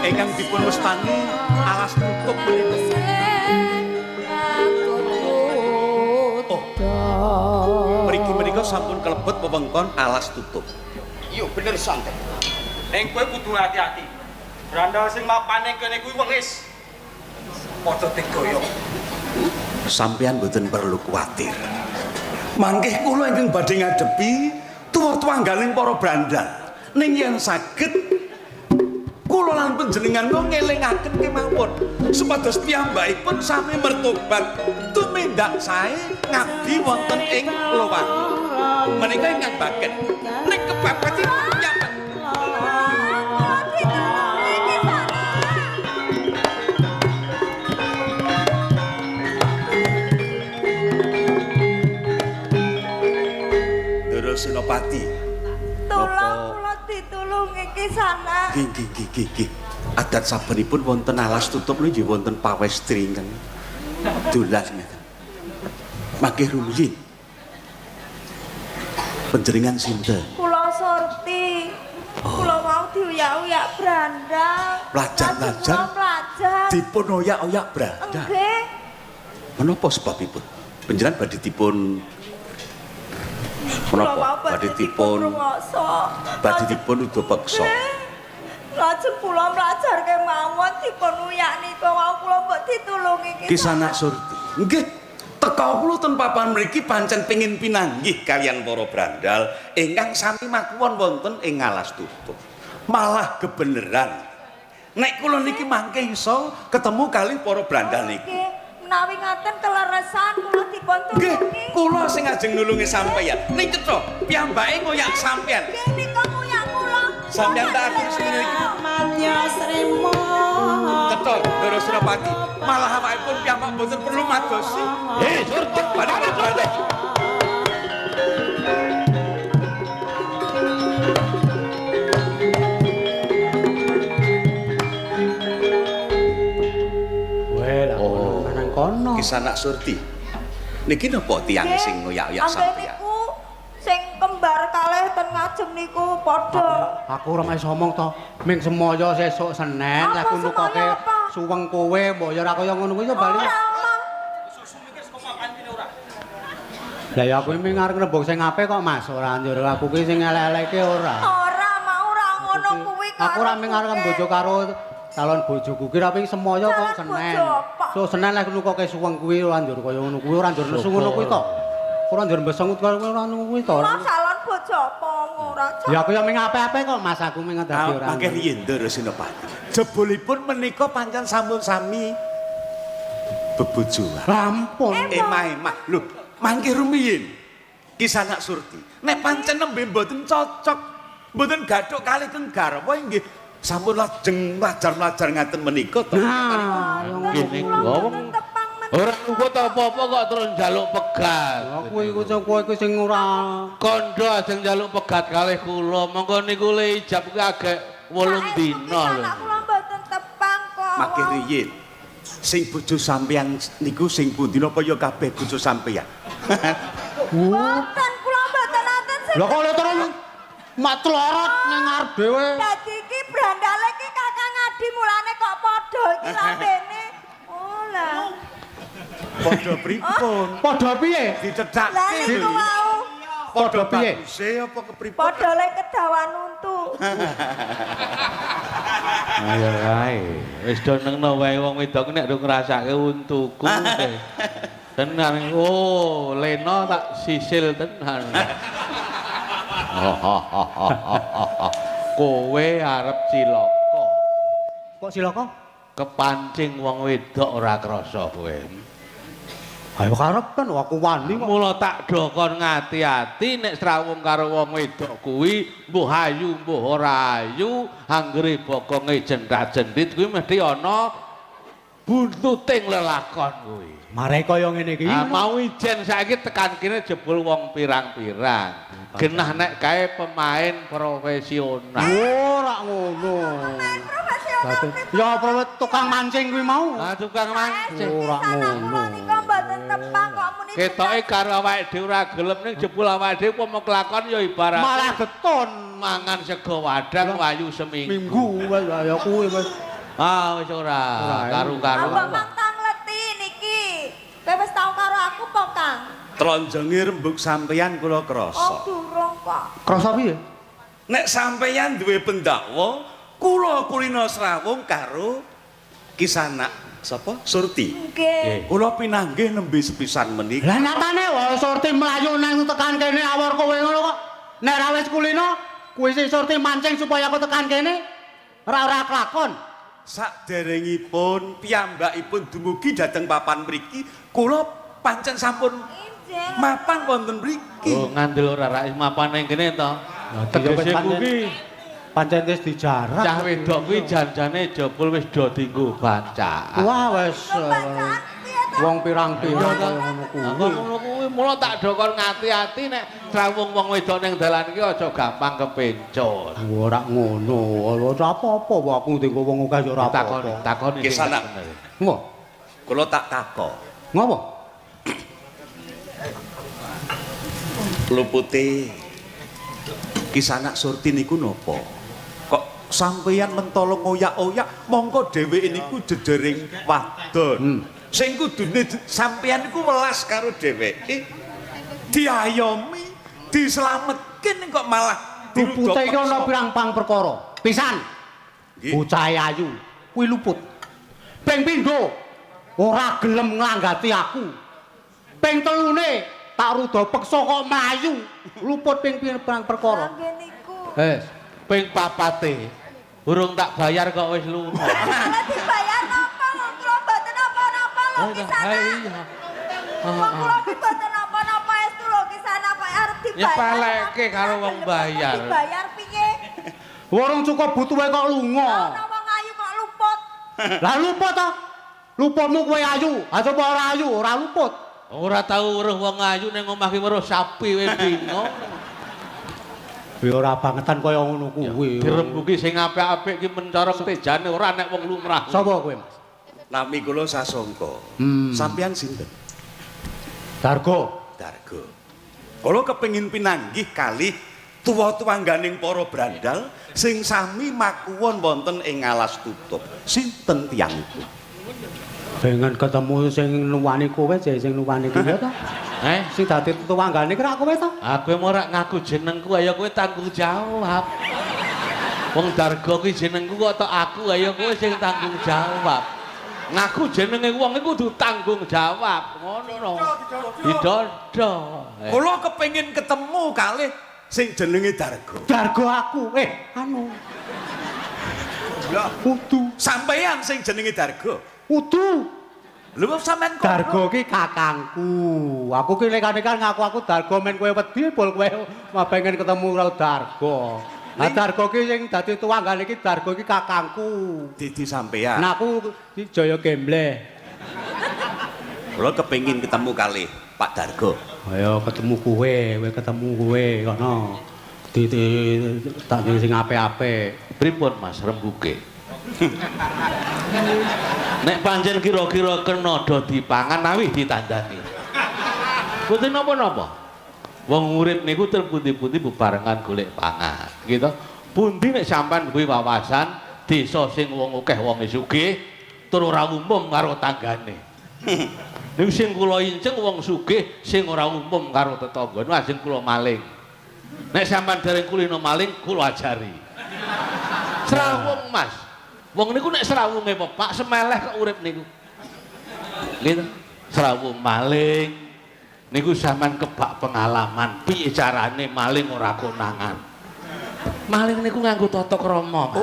Ingkang dipun wastani alas tutup menika. Mriki menika sampun kalebet wewengkon alas tutup. Iya bener santet. Ning kowe kudu hati-hati. Brandal sing mapane kene kuwi wengis. Padha digaya. Sampeyan mboten perlu kuwatir. Mangke kula ingkang badhe ngadepi tuwa-tuwanggaling para brandal. Ning yen saged kula lan panjenengan ngelingaken kemawon supados piyambakipun sami mertobat tumindak sae ngabdi wonten ing Lowangi. Menika ingkang baget. Ning kebablasipun piyambak. Ndara Senopati. Tolong kula ditulungi Kisana. Nggih. Adat sabenipun wonten alas tutup nggih wonten pawestri ingkang dolan ngeten. Mangke rumiyin. Panjenengan sinten? Kula Surti. Kula mau diuyak-uyak Brandal. Pelajar-pelajar? Pelajar. Dipun oyak-oyak Brandal. Nggih. Menapa sebabipun? Panjenengan badhe dipun Kula mau menapa badhe dipun badhe dipun udapeksa. Lajeng kula mlajar kemawon dipun uyak nika wau kula mbok ditulungi Kisana Surti. Nggih. Teka kula ten papan mriki pancen pengin pinanggih kalian para brandal ingkang sami makuwon wonten ing alas tutup. Malah kebeneran. Nek kula niki mangke iso ketemu kali para brandal niki. Nggih, menawi ngaten keleresan kula dipun Nggih, tulungi. kula sing ajeng nulungi sampeyan. Ning cetha, piyambake ngoyak sampeyan. Nggih nika nguyak kula. Sampeyan tak atur sendiri iki. Matya Srimo Cetha, Ndara Senopati. Malah awakipun piyambak mboten perlu madosi. Surti badhe badhe. Kowe lah nang kono. Kisana Surti. Niki napa tiyang sing ngoyak-oyak sampeyan? Niku sing kembar kalih ten ngajeng niku padha. Aku ora iso omong to. Ming semaya sesuk Senin Apa aku nukoke semaya apa? suweng kowe mbok ya ora kaya ngono kuwi ya bali. Ora omong. Lah ya aku ming arep nembung sing apik kok Mas, ora njur aku ki sing elek-eleke ora. Ora mau ora ngono kuwi karo. Aku ora ming arep bojo karo calon bojoku ki tapi semaya kok Calon Senin. bojo apa? So Senin lek nukoke suweng kuwi ora njur kaya ngono kuwi ora njur nesu ngono kuwi to. Ora njur mbesengut karo ora ngono kuwi to. Mas calon bojo apa ora. Ya aku ya ming apik-apik kok Mas, aku ming dadi ora. Mangke riyen Ndara Senopati. Jebulipun menika pancen sampun sami bebojoan. Rampun. Emah-emah. Lho, mangke rumiyin. Kisana Surti. Nek pancen nembe mboten cocok, mboten gathuk kalih teng garwa nggih sampun lajeng mlajar-mlajar ngaten menika to. Nah, Ngene wong ora nunggut apa-apa kok terus njaluk pegat. aku iku kowe iku sing ora Kondo ajeng njaluk pegat kalih kula. Monggo niku le ijab kuwi agek 8 dina lho. Anak kula mboten tepang kok. Mangke riyin. Sing bojo sampeyan niku sing pundi napa ya kabeh bojo sampeyan? Mboten kula mboten nanten sing. Lah kok lho terus mak tlorot ning ngarep dhewe. Dadi iki brandale iki Kakang Adi mulane kok padha iki lambene. Oh lah. Padha pripun? Padha piye? Lah Dicedhakke niku lho. wau Padha piye? baguse apa kepripun? Padha le kedawan untu. Ayo kae. Wis do nengno wae wong wedok nek do ngrasake untuku. Tenan. Oh, Lena tak sisil tenan. Kowe arep cilaka. Kok cilaka? Kepancing wong wedok ora krasa kowe. Ayo karepen aku wani kok. Mula tak dokon ngati-ati nek srawung karo wong wedok kuwi mbuh ayu mbuh ora ayu, anggere bokonge jendrat-jendrit kuwi mesti ana buntuting lelakon kuwi. Mare kaya ngene iki. Mau ijen saiki tekan kene jebul wong pirang-pirang. Genah nek kae pemain profesional. Ora ngono. Ya apa tukang mancing kuwi mau. Ah tukang mancing. Ora ngono. Nika mboten tepang kok muni. Ketoke karo awake dhewe ora gelem ning jebul awake dhewe apa kelakon ya ibarat Malah getun mangan sego wadang wayu seminggu. minggu wis ya kuwi wis. Ah wis ora karu-karu. Abang Mangtang leti niki. Kowe wis tau karo aku apa, Kang? Tronjonge rembug sampeyan kula Oh, krasa. durung kok. Krasa piye? Nek sampeyan duwe pendakwa, kula kulina srawung karo Kisanak sapa? Surti. Nggih. Kula pinanggih nembe sepisan menika. Lah nyatane wae Surti mlayu nang tekan kene awor kowe ngono kok. Nek ra wis kulino, kuwi sing Surti mancing supaya aku tekan kene. Ora kelakon. Saderengipun piyambakipun dumugi dhateng papan mriki, kula pancen sampun Injil. mapan wonten mriki. Oh ngandel ora rak mapan ning kene to. Tegese kuwi Pancen wis dijarah. cah wedok kuwi janjane jebul wis do dienggo bacaan. Wah wis Bacaan piye to? wong pirang-pirang kaya ngono kuwi. Ngono kuwi mula tak dokon ngati-ati nek srawung wong wedok ning dalan iki aja gampang kepencut. Ora ngono. Ora apa-apa wae aku dienggo wong akeh ya ora Takoni, apa-apa. takoni. Kisanak. Ngopo? Kula tak takok. Ngopo? Lupute Kisanak Surti niku napa? Kok sampeyan mentolo ngoyak-oyak mongko dheweke niku jejering wadon. Sing kudune sampeyan niku welas karo dheweke. Diayomi, dislametke ning kok malah Lupute iki ana pirang-pirang perkara. Pisan, Nggih. bocah ayu kuwi luput. Ping pindho ora gelem nglanggati aku. Ping telune tak ruda peksa kok mlayu. Luput ping pirang perkara. Nggih niku. Ping papate urung tak bayar kok wis lunga. Lah dibayar napa wong kula mboten napa-napa lho kisana. Iya. Wong kula ki mboten napa-napa estu lho kisana kok arep dibayar. Nyepeleke karo wong bayar. Dibayar piye? Warung cukup butuhe kok lunga. Ana wong ayu kok luput. Lah luput to? Luputmu kowe ayu, aja apa ora ayu, ora luput. Ora tau weruh wong ayu ning omah ki weruh sapi wis bingung. Ya ora bangetan kaya ngono kuwi. Dirembuki sing apik-apik ki mencorong tejane ora nek wong lumrah. Sapa kowe, Mas? Nami kula Sasongko. Sampeyan sinten? Dargo. Dargo. Kula kepengin pinanggih kalih tuwa-tuwangganing para brandal sing sami makuwon wonten ing alas tutup. Sinten tiyangipun? Pengen ketemu sing nuwani kowe, sing nuwani kowe ta? Sing dadi tuwanggane ki ra kowe ta? Aku ora ngaku jenengku ayo kowe tanggung jawab. Wong Dargo ki jenengku kok tok aku ayo kowe sing tanggung jawab. Ngaku jenenge wong iku kudu tanggung jawab. Ngono. Didodo. Kula kepengin ketemu kalih sing jenenge Dargo. Dargo aku. Anu. Kudu. Sampeyan sing jenenge Dargo. Kudu. Lho sampean kok Dargo ki kakangku. Aku ki lek-lekan ngaku aku Dargo men kowe wedi bol kowe pengen ketemu karo Dargo. Lah Dargo ki sing dadi tuwanggane iki Dargo ki kakangku. Didi sampeyan. Nah aku ki Jaya Gembleh. Kula kepengin ketemu kalih Pak Dargo. Ayo ketemu kowe ketemu kowe kono. Di tak sing apik-apik. Pripun Mas rembuke? Nek pancen kira-kira kena do dipangan awih ditandani. Mboten napa-napa. Wong urip niku terpundi-pundi bebarengan golek pangan, gitu. Pundi nek sampean duwe wawasan desa sing wong akeh wonge sugih tur ora umum karo tanggane. Niku sing kula inceng wong sugih sing ora umum karo tetangga niku ajeng kula maling. Nek sampean dereng kulino maling kula ajari. Serawung Mas. Wong niku nek serawunge pepak semeleh kok urip niku. Gitu. Serawung maling niku sampean kebak pengalaman piye carane maling ora konangan. Maling niku nganggo tata krama.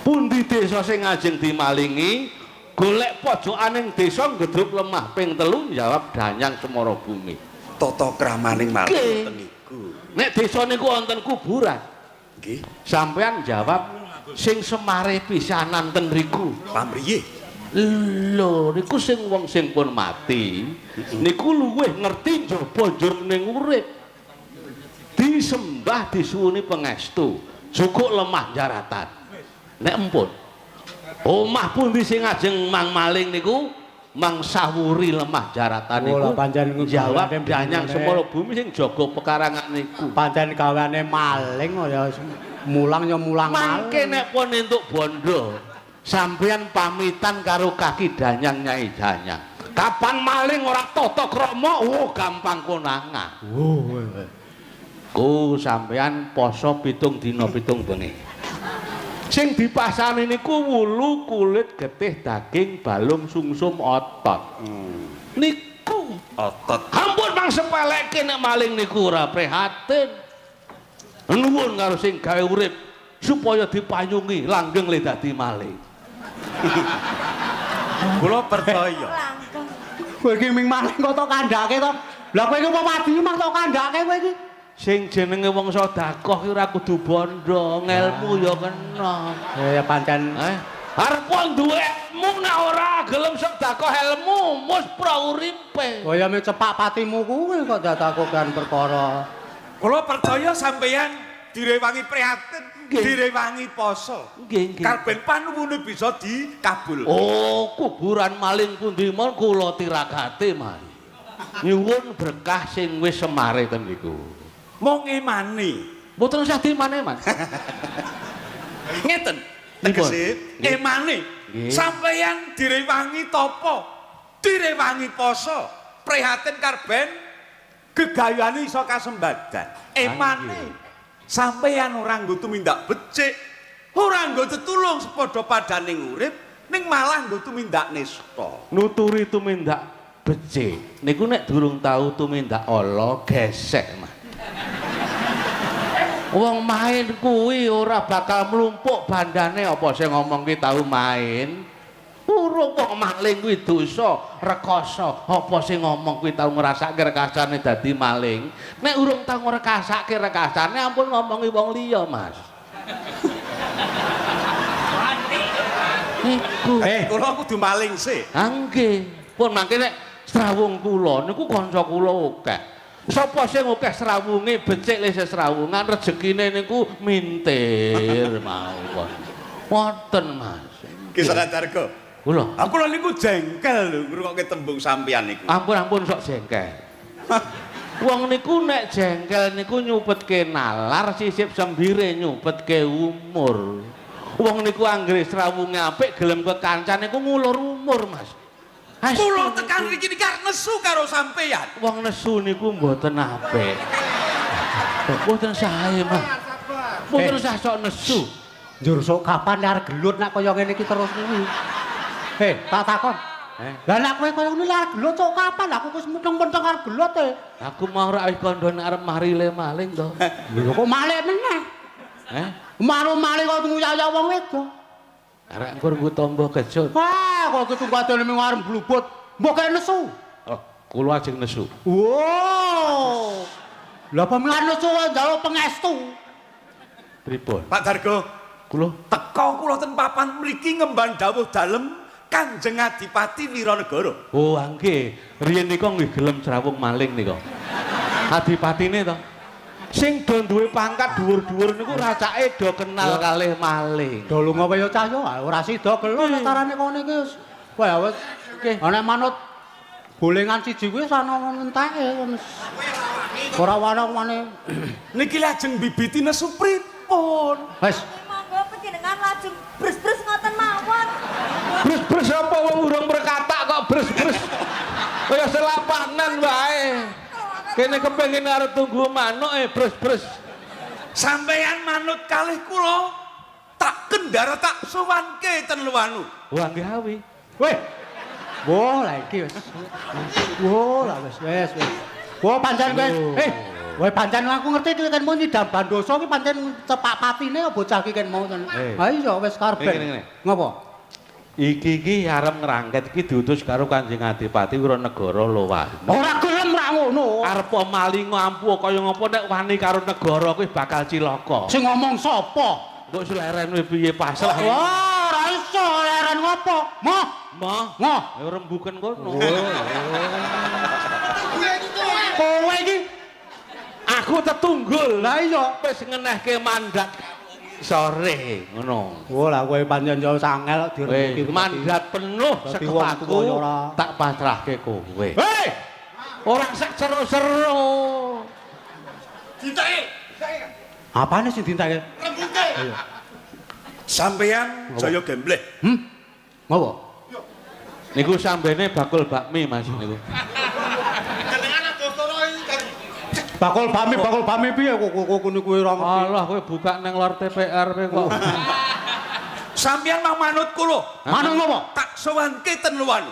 Pundi desa sing ajeng dimalingi? Golek pojokaning desa gedruk lemah ping 3 jawab Danyang Semara Bumi. Tata kramaning maling ngoten niku. Nek desa niku wonten kuburan. Nggih. Sampean jawab sing semare pisanan ten riku. Pamriye? Lho, niku sing wong sing pun mati, niku luwih ngerti njaba njur ning urip. Disembah disuwuni pangestu, cukup lemah jaratan. Nek empun omah pundi sing ajeng mang maling niku mang sawuri lemah jaratan niku. Oh, pancen jawab Danyang Semara Bumi sing jaga pekarangan niku. Pancen gaweane maling ya mulang ya mulang maling. Mangke nek pun entuk bondo, sampeyan pamitan karo kaki Danyang Nyai Danyang. Kapan maling ora tata krama, oh gampang konangan. Ku sampeyan poso 7 dina 7 bengi. Sing dipasani niku wulu, kulit, getih, daging, balung, sungsum, otot. Niku Otot. ampun mang sepeleke nek maling niku ora prihatin. Nuwun karo sing gawe urip supaya dipayungi langgeng le dadi maling. Kula percaya. Langkung. Kowe iki ming maling kok tok kandhake to. Lah kowe iki apa padi mah tok kandhake kowe iki. Sing jenenge wong sedekah ki ora kudu bondo, ngelmu ya kena. Ya pancen Arep duwekmu nek ora gelem sedekah ilmu, mus pra uripe. kaya me cepak patimu kuwi kok datakokan perkara. Kula percaya sampeyan direwangi prihatin, Nggih. direwangi poso. Nggih, nggih. Karben panuwune bisa dikabul. Oh, kuburan maling pundi mon kula tiragate, Mas. Nyuwun berkah sing wis semare ten niku. Mong emani. Mboten usah dimane, Mas. Ngeten. Nipun? Tegese Nggih. emane. Nggih. Sampeyan direwangi topo, direwangi poso, prihatin karben gegayane iso kasembadan. Emane. Sampeyan ora nggo tumindak becik, ora nggo tetulung sepadha padaning urip, ning malah nggo tumindak nista. Nuturi tumindak becik. Niku nek durung tau tumindak ala gesek, Mas. Wong main kuwi ora bakal mlumpuk bandane apa sing ngomong ki tau main. Urung wong maling kuwi dosa, rekoso. Apa sing ngomong kuwi tau ngrasake rekasane dadi maling. Nek urung tau ngrekasake rekasane ampun ngomongi wong liya, Mas. Iku. Kula kudu maling sih. Nggih. Pun mangke nek srawung kula niku kanca kula akeh. Sapa sing akeh srawunge becik le sesrawungan rezekine niku mintir mawon. Wonten, Mas. Kisah Darga. Kula. Aku lho niku jengkel lho ngrungokke tembung sampeyan niku. Ampun sok jengkel. Wong niku nek jengkel niku nyupetke nalar, sisip sembire nyupetke umur. Wong niku anggere srawunge apik gelem kekancan niku ngulur umur, Mas. Kula tekan mriki karep nesu karo sampeyan. Wong nesu niku mboten apik. Mboten sae, Mas. Mboten usah sok nesu. Njur sok kapan arep gelut nak kaya ngene iki terus kuwi. Tak takon. Lah nek kowe kaya ngene arep gelut sok kapan? Aku wis menteng-menteng arep gelut e. Aku mau ora wis kandhane arep marile maling to. Lho kok malih meneh. Maru malih kok nguyaya wong wedok. Arek nggur tombo kecut. Wah, kok ketunggadane mung arep blubut. Mbok kaya nesu. Oh, kula ajeng nesu. Wow. Lah apa mengan nesu njaluk pangestu. Pripun? Pak Darga, Kula teka kula ten papan mriki ngemban dawuh dalem Kanjeng Adipati Wiranegara. oh nggih, riyen nika nggih gelem srawung maling nika. Adipatine to. Sing do duwe pangkat dhuwur-dhuwur niku racake do kenal kalih maling. Do lunga kaya cahya ora sida gelut antarane kene iki wis. Wah wis. Ana manut bolengan siji kuwi ana enteke wis. Ora wanang-wane. Niki lajeng bibiti nesu pripun? Wis. Monggo panjenengan lajeng bres-bres ngoten mawon. Bres-bres apa wong urung berkata kok bres Kaya selapanan wae. Kene kepengin arep tunggu manuk bres-bres. Sampeyan manut kalih kula tak kendara tak sowanke ten Luwanu. Wah gawe. Weh. Wo lah iki wis. Wo lah wis. Wo pancen wis. Weh pancen aku ngerti iki kan mau nyidam bandoso iki pancen cepak patine bocah iki kan mau ten. Ha iya wis karben. Ngopo? Iki arep ngrangket iki diutus karo Kanjeng Adipati Wiranegara Lowanu. Ora gelem ra ngono. Arep maling ngampu kaya ngopo nek wani karo negara kuwi bakal cilaka. Sing ngomong sapa? Kok slerenmu piye pasrah? Wah, ora iso leren ngopo? Moh, ngoh. Ya rembuken kono. Kowe iki Aku tetunggul. lah iya. Wis ngenehke mandat sore ngono. Oh lah kowe pancen yo sangel dirembuki Mandat penuh Dadi wong sekepatku tuwa ya ora. tak pasrahke kowe. Hei! Ora sak seru-seru. Ditake. Apane sing dintake? Rembuke. Sampeyan jaya gembleh. Ngopo? Niku sambene bakul bakmi Mas niku. Jenengan Adostara iki Bakul bami piye kok niku ora ngerti. Allah kowe buka nang lor TPR kowe kok. Sampeyan mau manut kula. Manut ngopo? Tak sowanke ten Luwanu.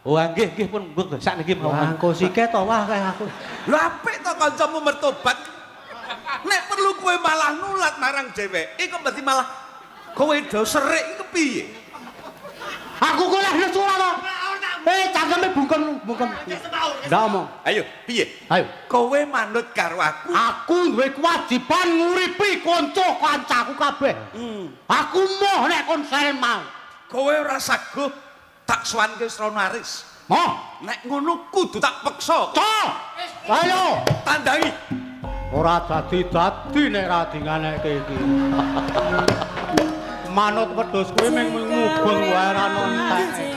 Oh nggih pun sakniki mawon. Angko siket to wah kae aku. Lha apik to kancamu mertobat. Nek perlu kowe malah nulat marang dheweke, kok berarti malah kowe do serik iki piye? Aku kok lek nesu ora to. Cangkeme bungkem. Ndak omong. Ayo, piye? Ayo. Kowe manut karo aku. Aku duwe kewajiban nguripi kanca-kancaku kabeh. Aku moh nek kon sel mau. Kowe ora saguh tak sowanke Sronaris. Moh, Nek ngono kudu tak peksa. co. Ayo. Tandangi. Ora dadi nek ra dinganekke iki. Manut wedhus kuwi mung ngubeng wae ra entek.